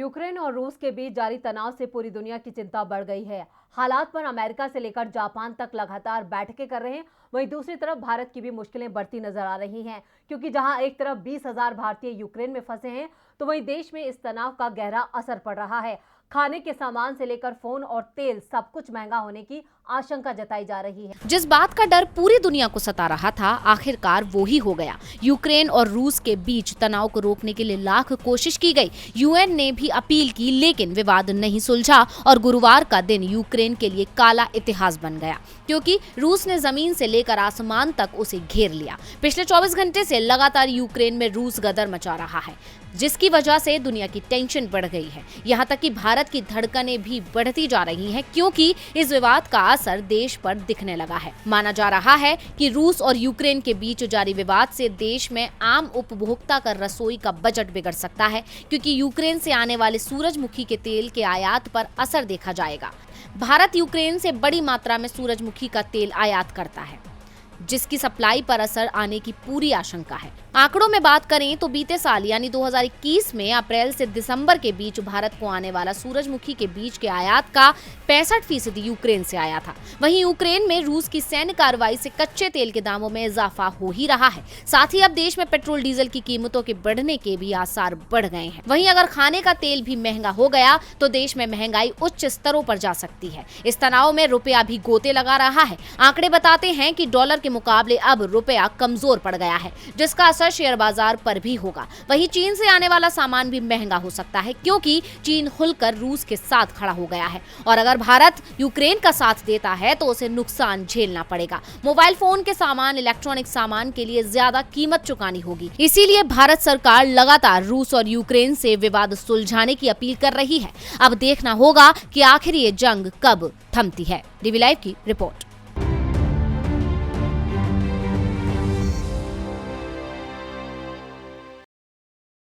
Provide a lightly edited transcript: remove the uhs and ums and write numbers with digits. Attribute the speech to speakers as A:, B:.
A: Ukraine और रूस के बीच जारी तनाव से पूरी दुनिया की चिंता बढ़ गई है। हालात पर अमेरिका से लेकर जापान तक लगातार बैठकें कर रहे हैं। वहीं दूसरी तरफ भारत की भी मुश्किलें बढ़ती नजर आ रही हैं, क्योंकि जहां एक तरफ 20,000 भारतीय यूक्रेन में फंसे हैं, तो वहीं देश में इस तनाव का गहरा असर पड़ रहा है। खाने के सामान से लेकर फोन और तेल सब कुछ महंगा होने की आशंका जताई जा रही है।
B: जिस बात का डर पूरी दुनिया को सता रहा था, आखिरकार वो ही हो गया। यूक्रेन और रूस के बीच तनाव को रोकने के लिए लाख कोशिश की गई। यूएन ने भी अपील की, लेकिन विवाद नहीं सुलझा और गुरुवार का दिन यूक्रेन के लिए काला इतिहास बन गया, क्योंकि रूस ने जमीन से लेकर आसमान तक उसे घेर लिया। पिछले 24 घंटे से लगातार यूक्रेन में रूस गदर मचा रहा है, जिसकी वजह से दुनिया की टेंशन बढ़ गई है। यहाँ तक कि भारत की धड़कनें भी बढ़ती जा रही हैं, क्योंकि इस विवाद का असर देश पर दिखने लगा है। माना जा रहा है कि रूस और यूक्रेन के बीच जारी विवाद से देश में आम उपभोक्ता का रसोई का बजट बिगड़ सकता है, क्योंकि यूक्रेन से आने वाले सूरजमुखी के तेल के आयात पर असर देखा जाएगा। भारत यूक्रेन से बड़ी मात्रा में सूरजमुखी का तेल आयात करता है, जिसकी सप्लाई पर असर आने की पूरी आशंका है। आंकड़ों में बात करें तो बीते साल यानी 2021 में अप्रैल से दिसंबर के बीच भारत को आने वाला सूरजमुखी के बीज के आयात का 65% यूक्रेन से आया था। वहीं यूक्रेन में रूस की सैन्य कार्रवाई से कच्चे तेल के दामों में इजाफा हो ही रहा है। साथ ही अब देश में पेट्रोल डीजल की कीमतों के बढ़ने के भी आसार बढ़ गए हैं। वहीं अगर खाने का तेल भी महंगा हो गया तो देश में महंगाई उच्च स्तरों पर जा सकती है। इस तनाव में रुपया भी गोते लगा रहा है। आंकड़े बताते हैं कि डॉलर के मुकाबले अब रुपया कमजोर पड़ गया है, जिसका असर शेयर बाजार पर भी होगा। वहीं चीन से आने वाला सामान भी महंगा हो सकता है, क्योंकि चीन खुलकर रूस के साथ खड़ा हो गया है और अगर भारत यूक्रेन का साथ देता है तो उसे नुकसान झेलना पड़ेगा। मोबाइल फोन के सामान, इलेक्ट्रॉनिक सामान के लिए ज्यादा कीमत चुकानी होगी। इसीलिए भारत सरकार लगातार रूस और यूक्रेन से विवाद सुलझाने की अपील कर रही है। अब देखना होगा कि आखिर ये जंग कब थमती है। डीवी लाइव की रिपोर्ट।